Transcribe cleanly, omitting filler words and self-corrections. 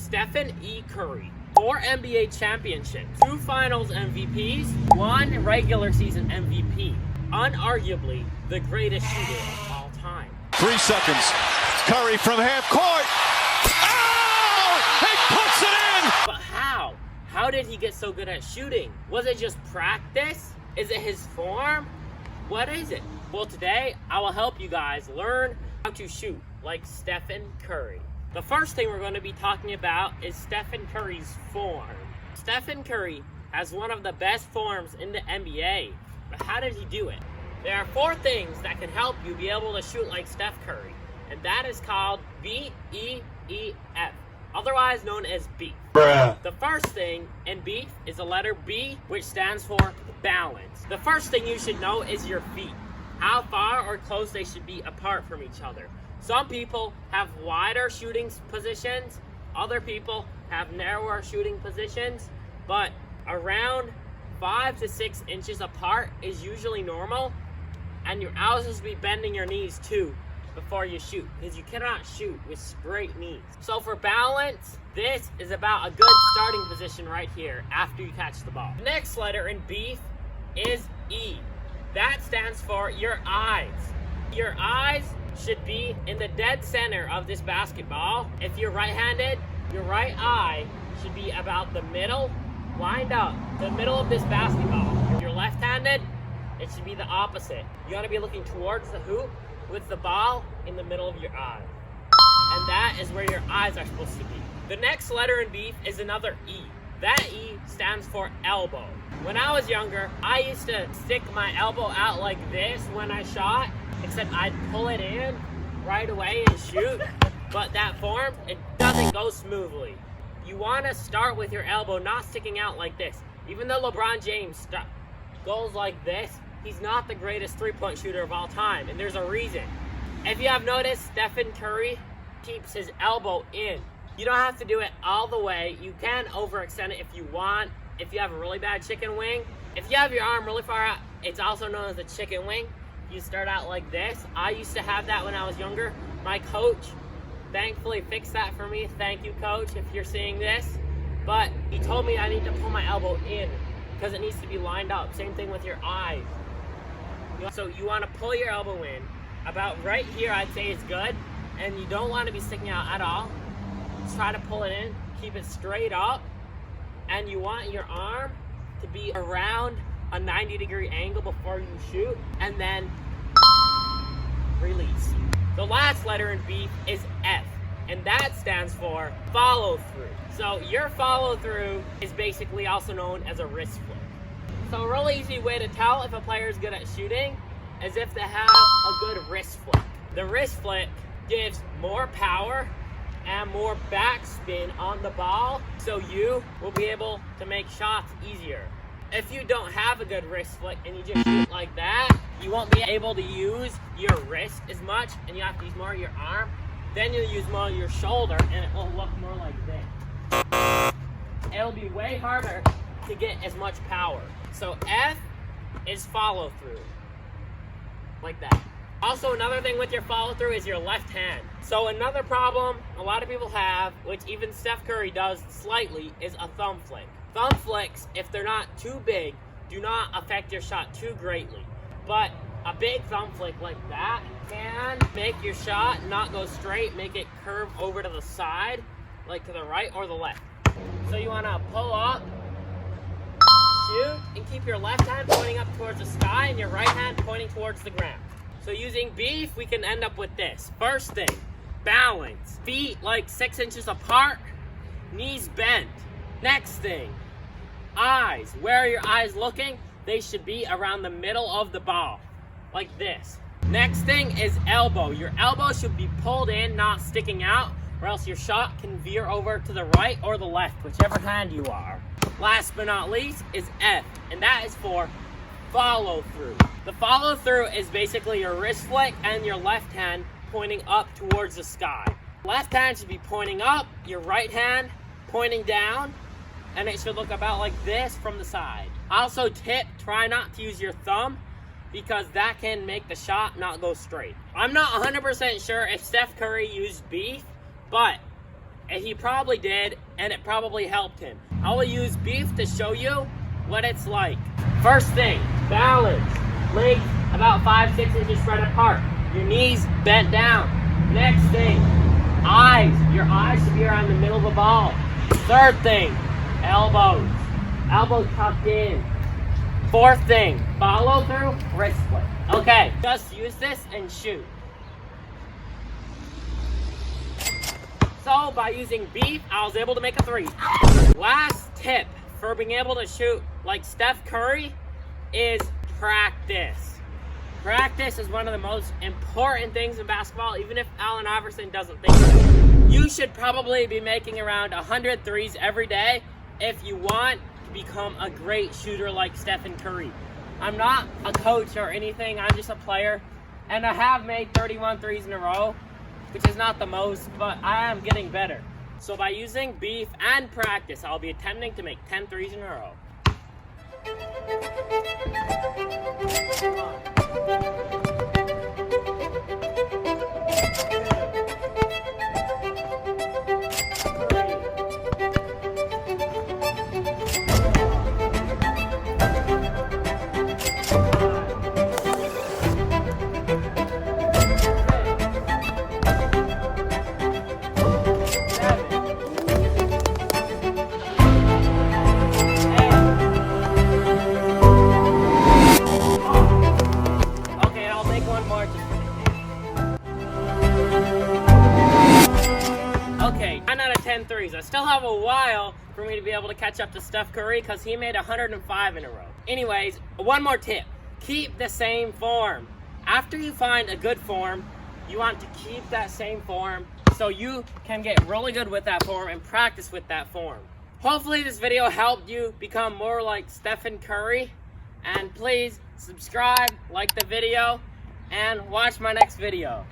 Stephen E. Curry. 4 NBA championships, 2 finals MVPs, 1 regular season MVP. Unarguably the greatest shooter of all time. 3 seconds. Curry from half court. Oh! He puts it in! But how? How did he get so good at shooting? Was it just practice? Is it his form? What is it? Well, today I will help you guys learn how to shoot like Stephen Curry. The first thing we're going to be talking about is Stephen Curry's form. Stephen Curry has one of the best forms in the NBA. But how did he do it? There are 4 things that can help you be able to shoot like Steph Curry. And that is called B-E-E-F, otherwise known as beef. The first thing in beef is the letter B, which stands for balance. The first thing you should know is your feet. How far or close they should be apart from each other. Some people have wider shooting positions. Other people have narrower shooting positions. But around 5 to 6 inches apart is usually normal. And you're also supposed to be bending your knees too before you shoot, because you cannot shoot with straight knees. So for balance, this is about a good starting position right here after you catch the ball. The next letter in beef is E. That stands for your eyes. Your eyes should be in the dead center of this basketball. If you're right-handed, your right eye should be about the middle, lined up, the middle of this basketball. If you're left-handed, it should be the opposite. You want to be looking towards the hoop with the ball in the middle of your eye. And that is where your eyes are supposed to be. The next letter in beef is another E. That E stands for elbow. When I was younger, I used to stick my elbow out like this when I shot, except I'd pull it in right away and shoot. But that form, it doesn't go smoothly. You want to start with your elbow not sticking out like this. Even though LeBron James goes like this, he's not the greatest three-point shooter of all time, and there's a reason. If you have noticed, Stephen Curry keeps his elbow in. You don't have to do it all the way. You can overextend it if you want. If you have a really bad chicken wing, if you have your arm really far out, it's also known as a chicken wing. You start out like this. I used to have that when I was younger. My coach thankfully fixed that for me. Thank you, coach, if you're seeing this. But he told me I need to pull my elbow in because it needs to be lined up. Same thing with your eyes. So you want to pull your elbow in. About right here, I'd say is good. And you don't want to be sticking out at all. Just try to pull it in. Keep it straight up. And you want your arm to be around a 90-degree angle before you shoot. And then release. The last letter in beef is F. And that stands for follow through. So your follow through is basically also known as a wrist flick. So a really easy way to tell if a player is good at shooting is if they have a good wrist flick. The wrist flick gives more power and more backspin on the ball, so you will be able to make shots easier. If you don't have a good wrist flick and you just shoot like that, you won't be able to use your wrist as much, and you have to use more of your arm. Then you'll use more of your shoulder, and it will look more like this. It'll be way harder to get as much power. So F is follow through, like that. Also, another thing with your follow through is your left hand. So another problem a lot of people have, which even Steph Curry does slightly, is a thumb flick. Thumb flicks, if they're not too big, do not affect your shot too greatly. But a big thumb flick like that can make your shot not go straight, make it curve over to the side, like to the right or the left. So you want to pull up, shoot, and keep your left hand pointing up towards the sky and your right hand pointing towards the ground. So using beef, we can end up with this. First thing, balance. Feet like 6 inches apart, knees bent. Next thing, eyes. Where are your eyes looking? They should be around the middle of the ball, like this. Next thing is elbow. Your elbow should be pulled in, not sticking out, or else your shot can veer over to the right or the left, whichever hand you are. Last but not least is F, and that is for follow through. The follow through is basically your wrist flick and your left hand pointing up towards the sky. Left hand should be pointing up, your right hand pointing down, and it should look about like this from the side. Also tip, try not to use your thumb because that can make the shot not go straight. I'm not 100% sure if Steph Curry used beef, but and he probably did, and it probably helped him. I will use beef to show you what it's like. First thing, balance. Legs about 5-6 inches spread apart. Your knees bent down. Next thing, eyes. Your eyes should be around the middle of the ball. Third thing, elbows. Elbows tucked in. Fourth thing, follow through, wrist split. Okay, just use this and shoot. So by using beef, I was able to make a 3. Last tip for being able to shoot like Steph Curry is practice. Practice is one of the most important things in basketball, even if Allen Iverson doesn't think so. You should probably be making around 100 threes every day if you want to become a great shooter like Stephen Curry. I'm not a coach or anything, I'm just a player, and I have made 31 threes in a row, which is not the most, but I am getting better. So by using beef and practice, I'll be attempting to make 10 threes in a row. Okay, 9 out of 10 threes. I still have a while for me to be able to catch up to Steph Curry because he made 105 in a row. Anyways, one more tip. Keep the same form. After you find a good form, you want to keep that same form so you can get really good with that form and practice with that form. Hopefully this video helped you become more like Stephen Curry. And please subscribe, like the video, and watch my next video.